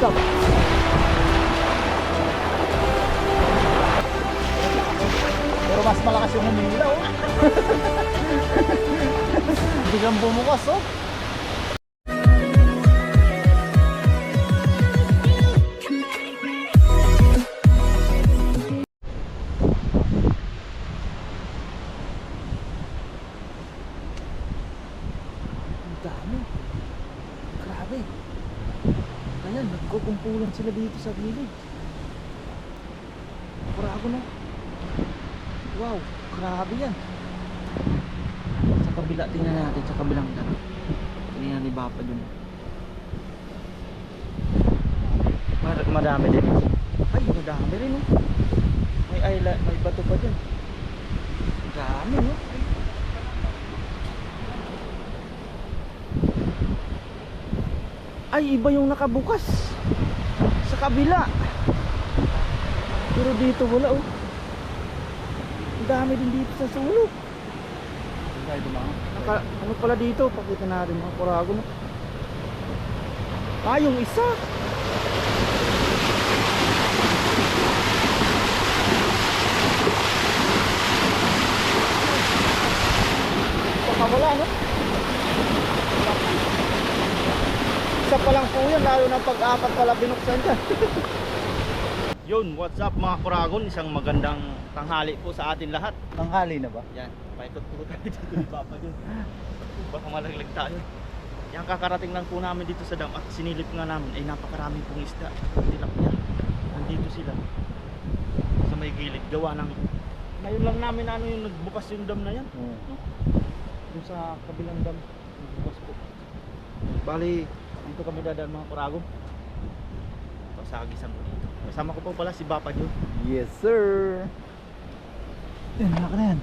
Stop. Pero mas malakas yung humila, oh. Biglang bumukas, oh. Ang dami. Grabe. Ayan, nagkukumpulan sila dito sa gilid. Parago na. Wow, grabe yan. Sa kabila, tingnan natin sa kabilang daan. Tingnan ni Bapa dun. Madami din. Ay, madami rin, oh. May bato pa dyan. Dami, no? Ay, iba yung nakabukas sa kabila. Pero dito wala, oh. Ang dami din dito sa sulok. Ano pala dito? Pakita natin mga kurago, no? Ah, yung isa. Baka wala, no? Isa pa lang po yan, lalo na pag-apat pala binuksan dyan. Yun, what's up mga kuragon? Isang magandang tanghali po sa atin lahat. Tanghali na ba? Yan, paikot po tayo dito ni Papa dun. Baka malaglag tayo. Yan, kakarating lang po namin dito sa dam at sinilip nga namin ay napakaraming pong isda. Tilapia. Nandito sila sa may gilid. Gawa ng ngayon lang namin ano yung nagbukas yung dam na yan. Yung sa kabilang dam nagbukas po. Bali, dito kami dadaan mga kuragon. Pasagisan ko dito. Kasama ko po pala si Bapa Jun. Yes sir. Yan, malaki na yan.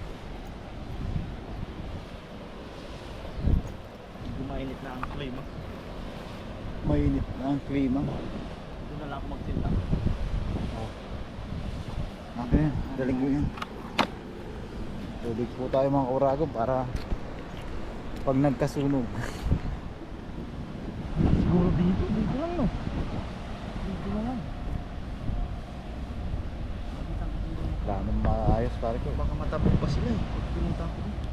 Gumainit na ang klima. Mainit na ang klima. Doon na lang ako magtinda. Malaki na yan, dalig mo yan. Tubig po tayo mga kurago para pag nagkasunog. Siguro dito lang, no? Dito na lang. Planong maayos pare ko. Baka matabog pa sila eh. Pag pinunta ko dito.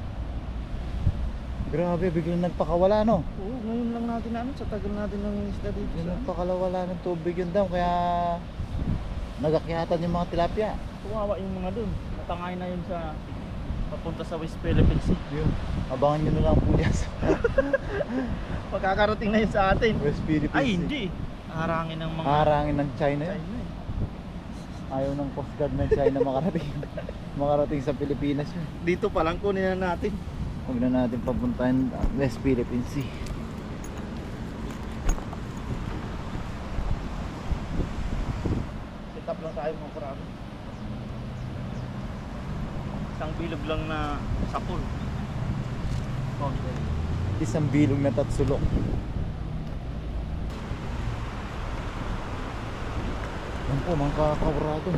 Grabe, biglang nagpakawala, no? Oo, ngayon lang natin ano, sa tagal natin ng isda dito. Biglang nagpakawala ng tubig yung dam, kaya nagakyatan yung mga tilapia. Tumawa yung mga dun. Natangay na yun sa papunta sa West Philippine Sea. Yun, abangan nyo na lang po dyan sa Pagkakarating na yun sa atin. West Philippines. Ay, hindi. Harangin ng mga Harangin ng China yun. China eh. Ayaw ng Coast Guard ng China makarating sa Pilipinas yun. Dito pa lang kunin na natin. Huwag na natin papuntahin West Philippine Sea. Set up lang tayo mga kurami. Isang bilog lang na sapul. Isang bilog na tatsulok. Yan po mga kakawrado.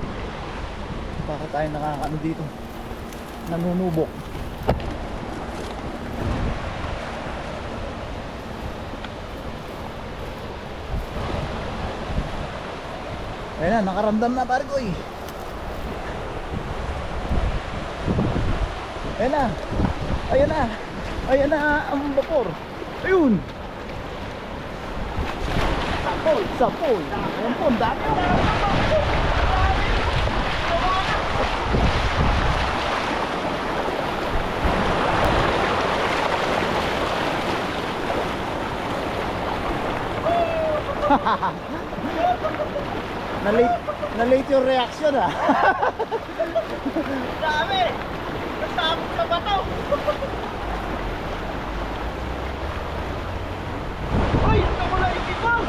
Bakit tayo nakakaano dito? Nanunubok. Ayan na, nakaramdam na pare ko eh. Ayan na. Ayan na. Ayan na ang vapor. Ayun. Sapol. Sapol. Ayan po, ang dami. Na-late yung reaction ah. Dami! Nasabot sa bato! Uy! Ito mo lang ikipaw!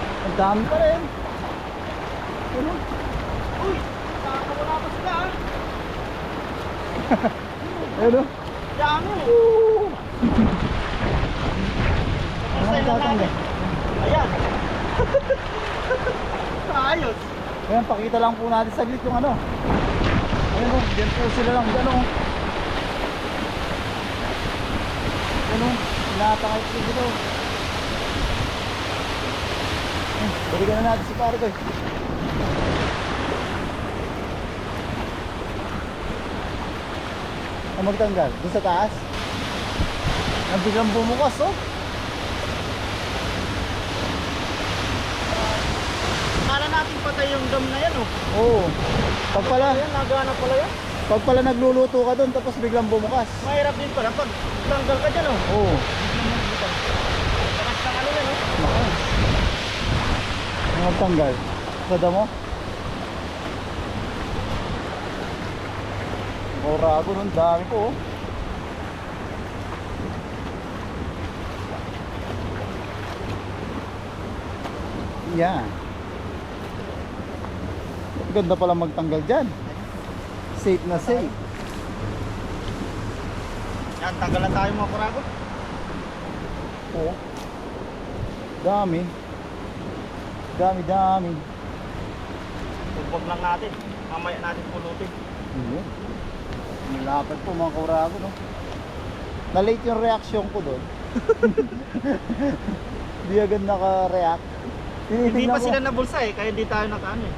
Ang dami pa rin. Ano? Uy! Nakakawala pa sila ah! Ano? Dami! Ano tatanggal? Ayan! Ayos! Ayan, pakita lang po natin saglit yung ano. Ayan o, dyan po sila lang. Dyan o. Dyan o, nakatangay po dito. Balikan na natin si pare ko eh. Ang magtanggal? Doon sa taas? Ang biglang bumukas oh. Akala natin patay yung dam na yan, oh. Oo. Pag pala, Ayan, nagana pala yan. pag pala nagluluto ka doon tapos biglang bumukas. Mahirap din pala pag tanggal ka dyan, oh. Oo. Lakas ng ano yan, oh. Lakas. Ang magtanggal? Sa damo? Orago nun, dami ko oh. Yan. Ganda pala magtanggal dyan. Safe na safe. Yan, tanggal na tayo mga kurago. Oo. Dami. Dami. Tugbog lang natin. Mamaya natin pulutin. Yun. Nilapad po mga kaurago no. Na-late yung reaction ko doon. Hindi agad naka-react. Hindi pa sila nabulsa eh, kaya hindi tayo nakaano eh.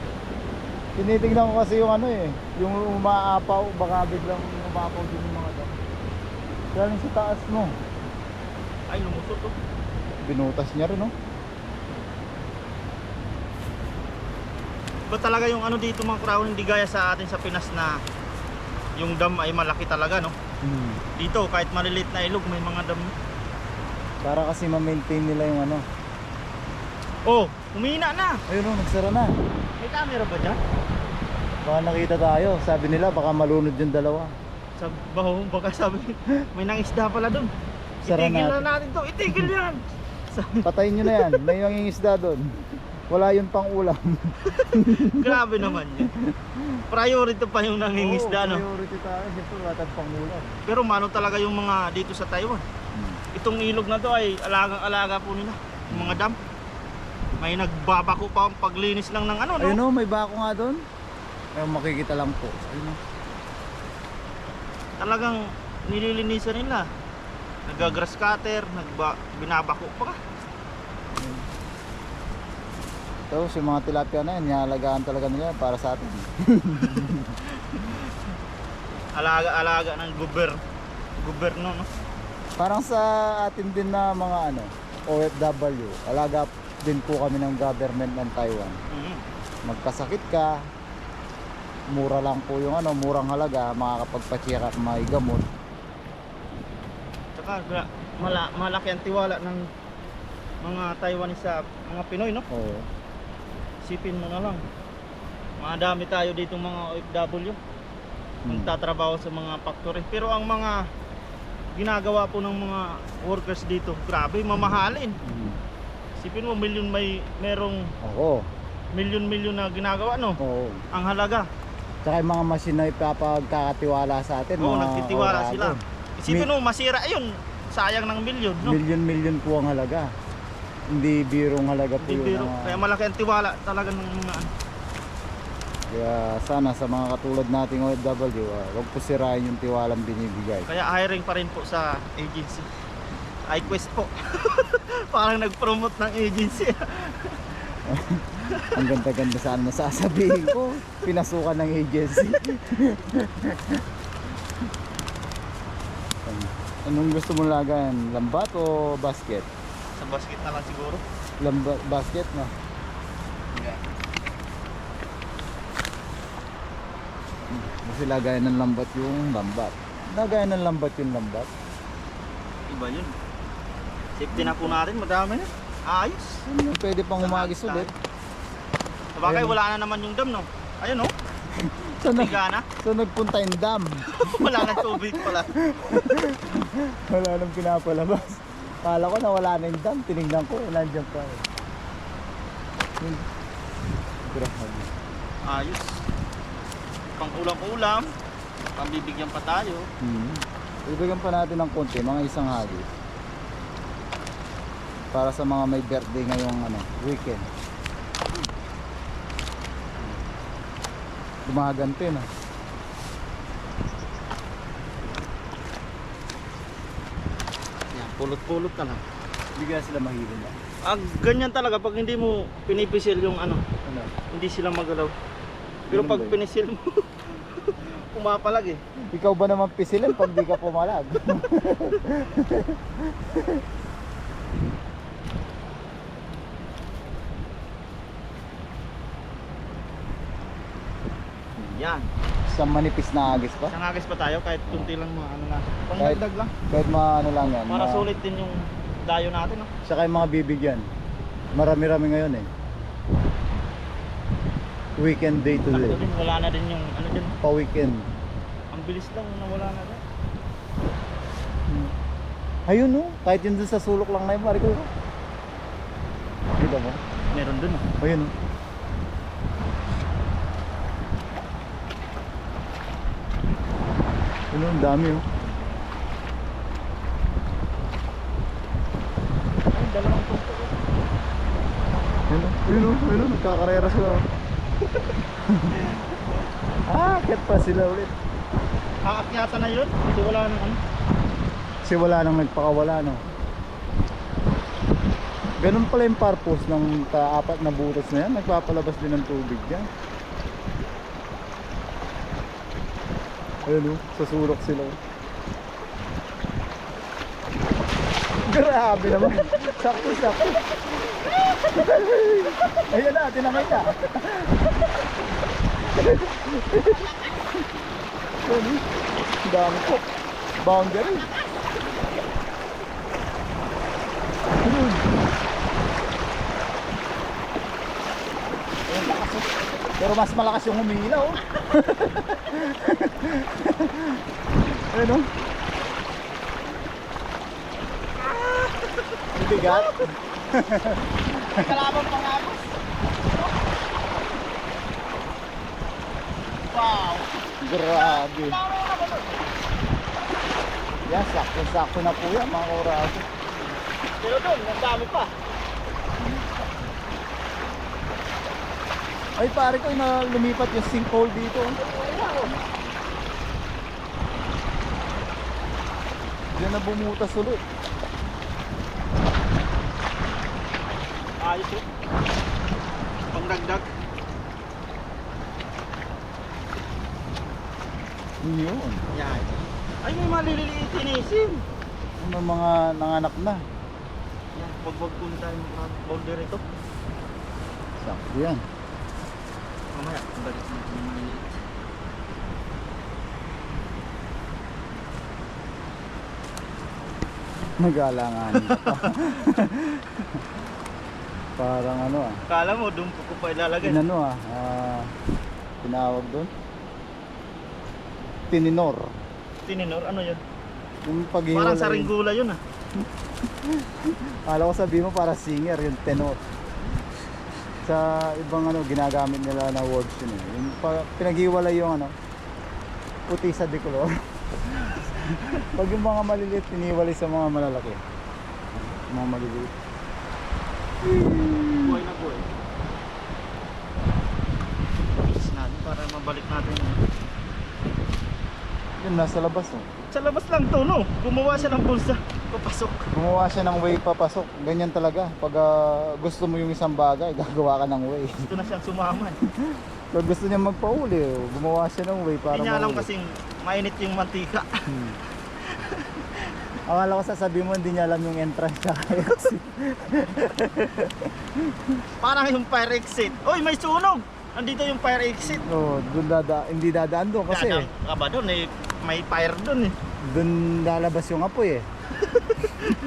Tinitingnan ko kasi yung ano eh, yung umaapaw, baka biglang umapaw din yung mga dam. Galing sa taas no. Ay, lumusot oh. Binutas niya rin no. Ba talaga yung ano dito mga kurago, hindi gaya sa atin sa Pinas na yung dam ay malaki talaga, no? Dito kahit maliliit na ilog may mga dam. Para kasi ma-maintain nila yung ano. Oh, humina na. Ayun no, nagsara na. May camera ba dyan? Baka nakita tayo, sabi nila baka malunod yung dalawa. Sa baho, baka sabi may nangisda pala doon. Sara Itigil natin. na natin to, itigil yan. Patayin nyo na yan, may mangingisda doon. Wala yun pang ulam. Grabe naman yun. Priority pa yung nangingisda, no? Priority tayo, siyempre wala tayong pang ulam. Pero mano talaga yung mga dito sa Taiwan. Itong ilog na to ay alagang-alaga po nila. Yung mga dam. May nagbabako pa ang paglinis lang ng ano, no? Ayun o, may bako nga doon. Ayun, makikita lang po. Ayun o. Talagang nililinisan nila. Nag-grass cutter, binabako pa ka. Tapos yung mga tilapia na yan, nialagaan talaga nila para sa atin. Alaga-alaga ng gobyerno, no? Parang sa atin din na mga ano, OFW, alaga din po kami ng government ng Taiwan. Magkasakit ka, mura lang po yung ano, murang halaga, makakapagpa-check up, may gamot. Tsaka malaki ang tiwala ng mga Taiwanese sa mga Pinoy, no? Oo. Isipin mo na lang. Madami tayo dito mga OFW. Magtatrabaho sa mga factory. Pero ang mga ginagawa po ng mga workers dito, grabe, mamahalin. Isipin mo, merong Oo. milyon na ginagawa, no? Oo. Ang halaga. Tsaka yung mga machine na ipapagkakatiwala sa atin. Oo, mga nagtitiwala orado. sila. Isipin mo, masira ayun. Sayang ng milyon, no? Milyon po ang halaga. Hindi birong halaga po Hindi yun. biro. Kaya malaki ang tiwala talaga ng mga ano. Kaya sana sa mga katulad nating OFW, wag po sirain yung tiwalang binibigay. Kaya hiring pa rin po sa agency. iQuest po. Parang nag-promote ng agency. Ang ganda-ganda saan masasabihin ko. Pinasukan ng agency. Anong gusto mong lagayan? Lambat o basket? Sa basket na lang siguro. Basket na. Kasi lagayan ng lambat yung lambat. Lagayan ng lambat yung lambat. Iba yun. Safety na po natin, madami na. Ayos. Pwede pang umagis ulit. Sabagay, Ayun. wala na naman yung dam, no? Ayun, no? Saan, Tiga na. saan nagpunta yung dam? Wala na tubig pala. Wala nang pinapalabas. Kala ko na wala na yung dam. Tinignan ko, nandiyan pa. Grabe. Ayos. Pang ulam-ulam. Pambibigyan pa tayo. Ibigyan pa natin ng konti, mga isang hagis. Para sa mga may birthday ngayong weekend. Gumaganti na. Yan, pulot-pulot na lang. Bigyan sila mahilo na. Ganyan talaga pag hindi mo pinipisil yung ano, Ano? hindi sila magalaw. Pero Ganun pag ba yun? pinisil mo, pumapalag eh. Ikaw ba naman pisilin pag di ka pumalag? Yan. Sa manipis na agis pa? Nangagis pa tayo kahit kunti lang mga ano na. Kahit- Pangdagdag lang. Kahit ano lang yan. Para sulit din yung dayo natin, no? Saka yung mga bibigyan. Marami-rami ngayon eh. Weekend day Sakto today. din, wala na din yung ano din. Pa-weekend. Ang bilis lang nawala na din. Ayun no, kahit yun dun sa sulok lang na yun, pare ko. Kita mo? Meron dun. Ayun no. Ayun, ang dami oh. Ay, dalawang punto. Ayun oh, ayun oh, ayun oh, nagkakarera sila oh. Ket pa sila ulit. Aakyata na yun. Kasi wala nang ano. Kasi wala nang nagpakawala no. Ganun pala yung purpose ng apat na butas na yan. Nagpapalabas din ng tubig yan. Ayun oh, sa sulok sila oh. Grabe naman. Sakto-sakto. Ayun na, tinamay na. Ayun, ang dami po. Boundary. Ayun. Ayun, lakas oh. Pero mas malakas yung humilaw oh. Ayun oh. Bigat. Kalaban pa nga ako. Wow. Grabe. Yan, sakto-sakto na po yan mga kaurado. Pero doon, ang dami pa. Ay pare ko na lumipat yung sinkhole dito. Diyan na bumutas ulit. Ayos yun. Pangdagdag. Yun. Yan. Ay, may malililiitin isin. Ano mga nanganak na. Yan, wag kung tayo mag-boulder ito. Sakto yan. Mamaya, balik natin yung maliliit. Nagalangan pa. Parang ano ah. Kala mo, doon ko pa ilalagay. Inano tinawag doon. Tininor. Tininor, ano yun? Yung paghiwalay. Parang saringgula yun ah. Kala ko sabihin mo para singer, yung tenor. Sa ibang ano, ginagamit nila na words yun eh. Yung pinaghiwalay yung ano, puti sa decolor. Pag yung mga maliliit, tiniwalay sa mga malalaki. Mga maliliit. Buhay na buhay. Fix natin para mabalik natin. Yun, nasa labas oh. Sa labas lang to, no? Gumawa siya ng bulsa. Papasok. Gumawa siya ng way papasok. Ganyan talaga. Pag gusto mo yung isang bagay, gagawa ka ng way. Ito na siyang sumaman. Pag gusto niya magpauli, gumawa siya ng way para Hindi niya alam mahuli. kasing mainit yung mantika. Akala ko sasabihin mo, hindi niya alam yung entrance sa exit. Parang yung fire exit. Oy, may sunog! Nandito yung fire exit. Oo, hindi dadaan doon kasi Dadang ka ba doon eh? May fire doon eh. doon lalabas yung apoy eh.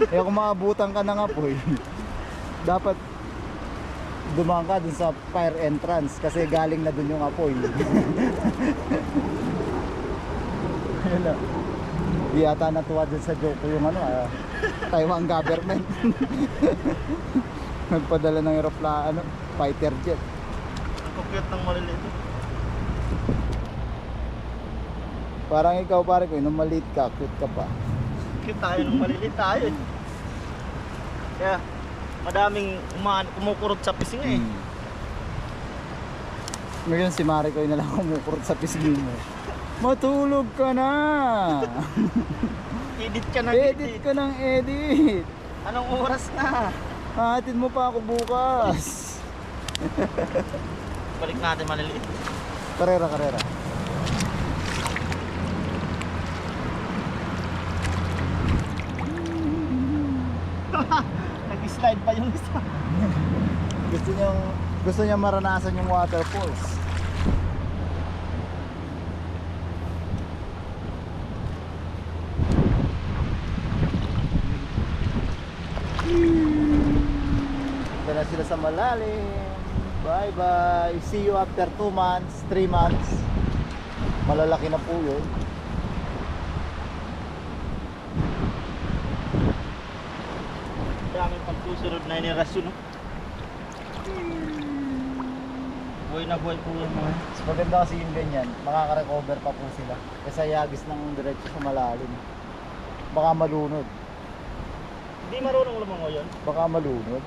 Kaya kung maabutan ka ng apoy, dapat dumaan ka dun sa fire entrance kasi galing na dun yung apoy. Ayun na. Di yata natuwa dun sa joke ko yung ano, Taiwan government. Nagpadala ng aeroplano, fighter jet. Ang cute ng maliliit. Parang ikaw pare ko, nung maliit ka, cute ka pa. Cute tayo nung maliliit tayo eh. Kaya madaming kumukurot sa pising eh. Ngayon si Maricoy na lang kumukurot sa pisngi mo. Matulog ka na! Edit ka na. Edit ka ng edit! Anong oras na? Hahatid mo pa ako bukas. Balik natin maliliit. Karera, karera. Nag-slide pa yung isa. Gusto niya maranasan yung waterfalls. Punta na sila sa malalim. Bye bye. See you after 2 months, 3 months. Malalaki na po yun. Daming pagsusunod na inirasyon, no? Buhay na buhay po yan mga. Mas maganda kasi yung ganyan. Makaka-recover pa po sila. Kasi yagis ng diretso sa malalim. Baka malunod. Hindi marunong lumangoy yun. Baka malunod.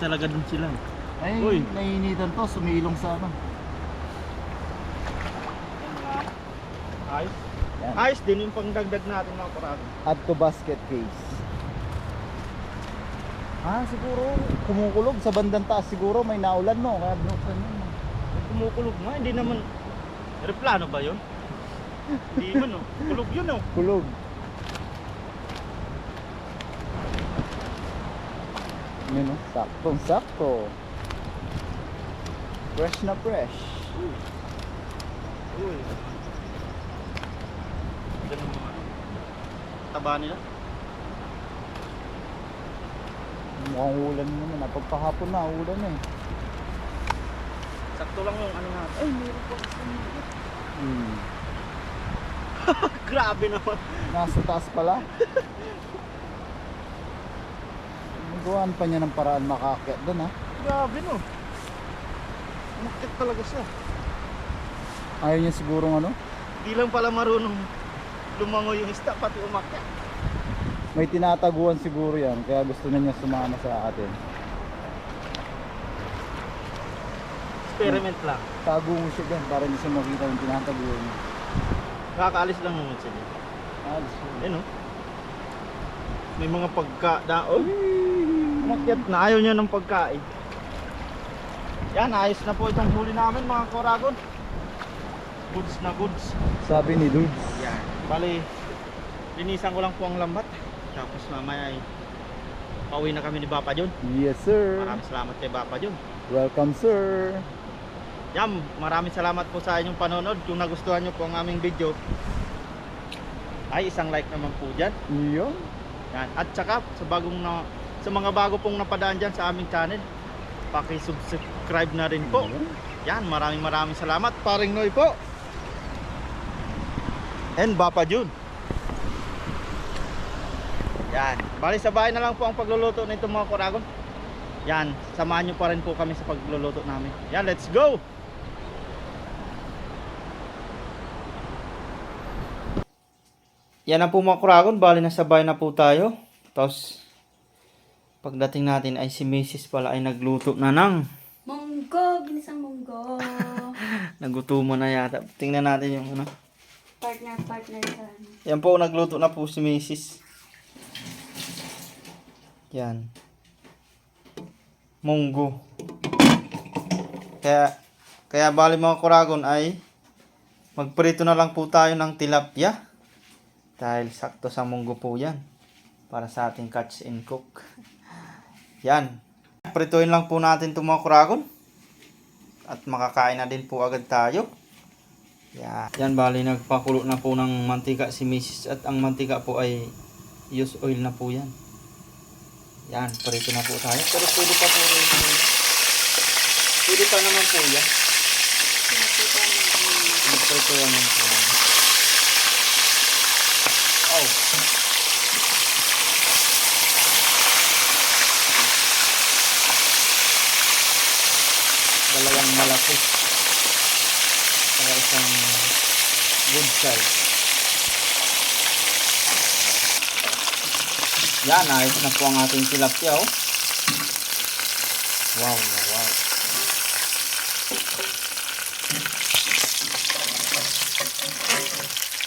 Talaga dun sila. Ay, Uy. nainitan to. Sumilong sa ano. Ayos. Yan. Ayos din yung pangdagdag natin mga kurado. Add to basket case. Siguro kumukulog sa bandang taas siguro may naulan no, kaya binuksan yun. Kumukulog nga, hindi naman. Aeroplano ba yun? Hindi man, no? Kulog yun, no? Kulog. Yun no, saktong sakto. Fresh na fresh. Uy. Ganun mga taba nila. Mukhang ulan naman, napagpahapon na ulan eh. Sakto lang yung ano natin. Ay, meron pa. Grabe naman. Nasa taas pala. Nagawaan pa niya ng paraan makaakyat doon ha. Grabe, no? Umakit talaga siya. Ayaw niya sigurong ano. Di lang pala marunong lumangoy yung isda, pati umakyat. May tinataguan siguro yan, kaya gusto na niya sumama sa atin. Experiment lang. Tago mo siya dyan para hindi siya makita yung tinataguan niya. Kakaalis lang naman siya. Alis yun. Eh, no? May mga pagka-daon. Umakyat na, ayaw niya ng pagkain. Yan, ayos na po itong huli namin mga koragon. Goods na goods. Sabi ni Dudes. Yan. Bali, linisan ko lang po ang lambat. Tapos mamaya ay pauwi na kami ni Papa John. Yes sir. Maraming salamat kay Papa John. Welcome sir. Yan, maraming salamat po sa inyong panonood. Kung nagustuhan nyo po ang aming video, ay isang like naman po dyan. Iyon. Yan. At saka sa mga bago pong napadaan dyan sa aming channel, paki-subscribe na rin po. Yan, maraming salamat. Paring Noy po. And Papa John. Yan. Bali sa bahay na lang po ang pagluluto nito mga koragon. Yan, samahan nyo pa rin po kami sa pagluluto namin. Yan, let's go! Yan na po mga koragon. Bali nasa bahay na po tayo. Tapos pagdating natin ay si Mrs. pala ay nagluto na ng Munggo, ginisang munggo. nagutumo na yata. Tingnan natin yung ano. Partner sa Yan po, nagluto na po si Mrs. Yan. Munggo. Kaya bali mga koragon ay magprito na lang po tayo ng tilapia. Dahil sakto sa munggo po yan. Para sa ating catch and cook. Yan. Prituin lang po natin itong mga koragon. At makakain na din po agad tayo. Yan bali nagpakulo na po ng mantika si Mrs. At ang mantika po ay used oil na po yan. Yan, prito na po tayo. Pero pwede pa po rin. Pwede pa naman po yan. Prito naman po yan. Oh. Dalawang malaki. Saka isang good size. Yan, ayos na po ang ating tilapia, oh. Wow, wow, wow.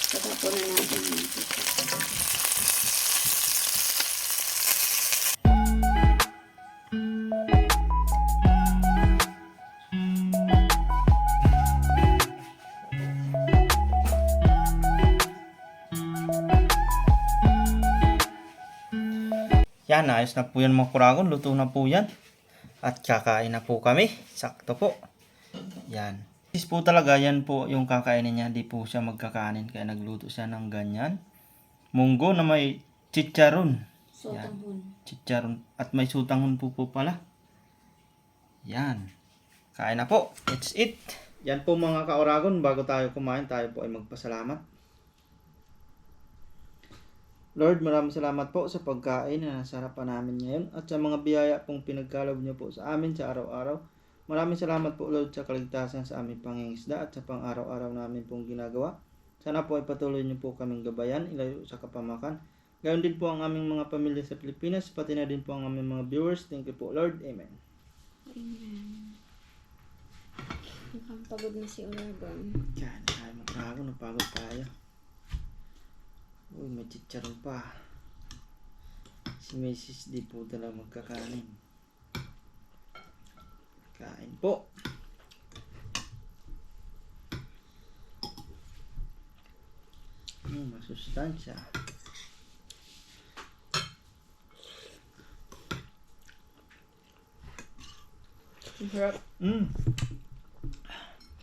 Tatapo na natin yun. Yan, ayos na po yan mga kuragon. Luto na po yan. At kakain na po kami. Sakto po. Yan. Is po talaga, yan po yung kakainin niya. Di po siya magkakanin. Kaya nagluto siya ng ganyan. Munggo na may chicharon. Sotanghon. Chicharon. At may sutanghon po pala. Yan. Kain na po. It's it. Yan po mga kauragon. Bago tayo kumain, tayo po ay magpasalamat. Lord, maraming salamat po sa pagkain na nasa harapan namin ngayon at sa mga biyaya pong pinagkaloob niyo po sa amin sa araw-araw. Maraming salamat po, Lord, sa kaligtasan sa aming pangingisda at sa pang-araw-araw namin pong ginagawa. Sana po ay patuloy niyo po kaming gabayan, ilayo sa kapamakan. Gayon din po ang aming mga pamilya sa Pilipinas, pati na din po ang aming mga viewers. Thank you po, Lord. Amen. Amen. Mukhang pagod na si Oragon. Yan, ay magrago, napagod tayo. Uy, may chicharon pa. Si Mrs. di po talaga magkakanin. Kain po. Masustansya. Sarap.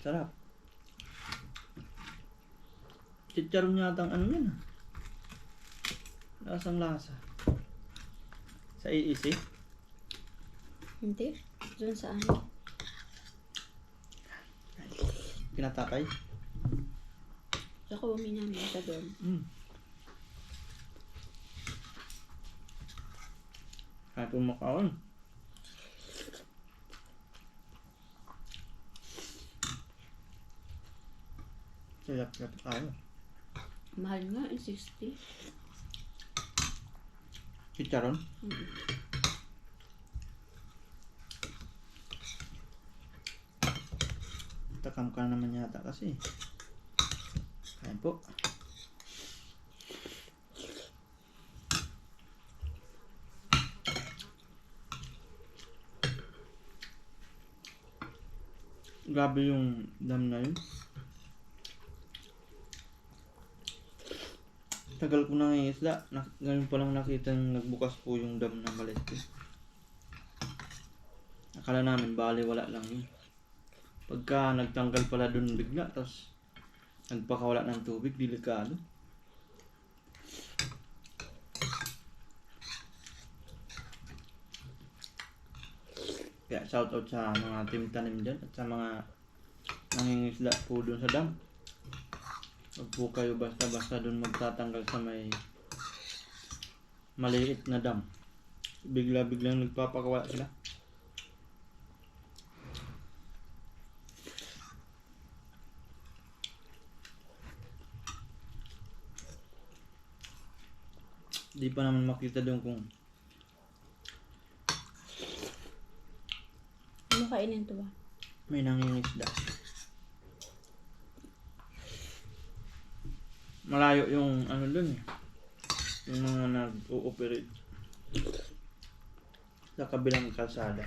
Sarap. Chicharon yata ang ano yan. Lasang lasa. Sa iisi? Hindi. Doon sa ano. Pinatakay? Sa kumi namin sa doon. Kaya po makaon. Sarap tayo. Mahal nga, 60. Chicharon? Takam ka naman yata kasi. Kain po. Grabe yung dam na yun. Tagal ko nang isda. Ngayon pa lang nakita nagbukas po yung dam na maliit. Akala namin bali wala lang yun. Pagka nagtanggal pala dun bigla, tapos nagpakawala ng tubig, delikado. Kaya shout out sa mga team tanim dyan at sa mga nangingisda po dun sa dam. Huwag po kayo basta-basta dun magtatanggal sa may maliit na dam. Bigla-biglang nagpapakawala sila. Di pa naman makita doon kung Ano kainin to ba? may nangingisda. Malayo yung ano doon eh. Yung mga nag-ooperate sa kabilang kalsada.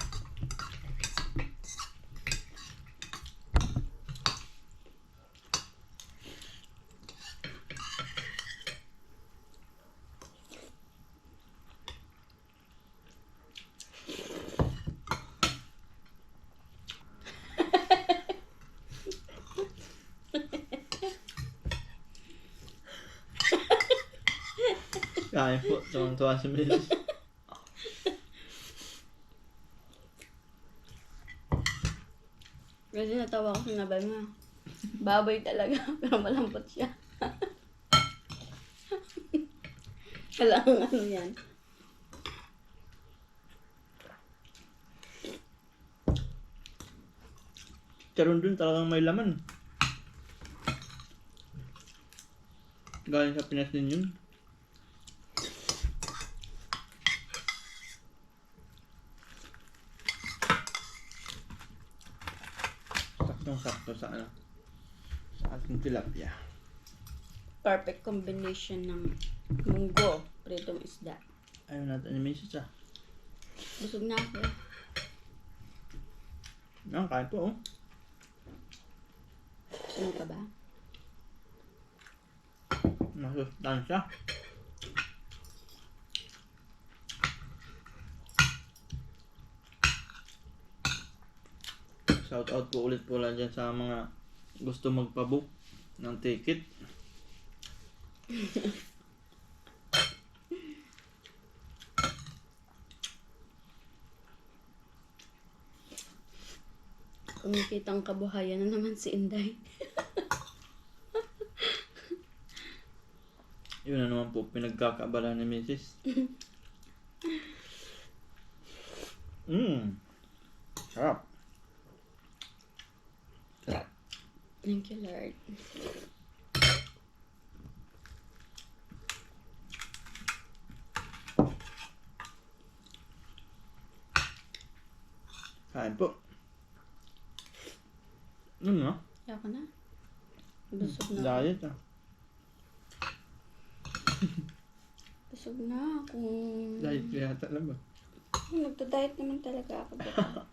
Kain po, tuwang-tuwa si Mrs. Kasi natawa ko sa nabay mo. Baboy talaga, pero malambot siya. Kailangan ano yan. Charon dun talagang may laman. Galing sa Pinas din yun. Saktong sakto sa ano. Sa ating tilapia. Perfect combination ng munggo, pritong isda. Ayaw natin ni Mrs. ah. Busog na ako. Yan, kain po oh. Ano ka ba? Masustansya. Shout out po ulit po lang dyan sa mga gusto magpabook ng ticket. Kumikitang kabuhayan na naman si Inday. Yun na naman po pinagkakabala ni Mrs. Sarap. Thank you, Lord. Kain po. No? Kaya ka na. Busog na ako. Diet ah. Busog na ako. Diet ko yata lang ba? Nagda-diet naman talaga ako. Diba?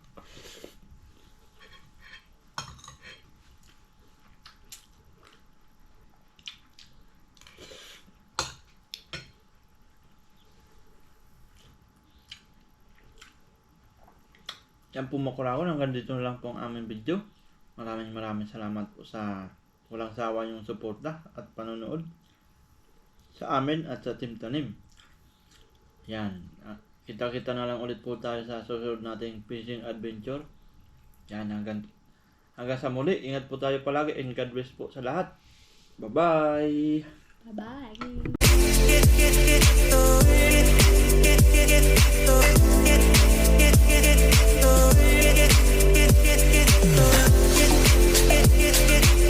Yan po makurakon. Hanggang dito na lang po ang aming video. Maraming salamat po sa walang sawa yung suporta at panonood sa amin at sa Team Tanim. Yan. Kita-kita na lang ulit po tayo sa susunod nating fishing adventure. Yan, hanggang sa muli. Ingat po tayo palagi and God bless po sa lahat. Bye-bye! Bye-bye.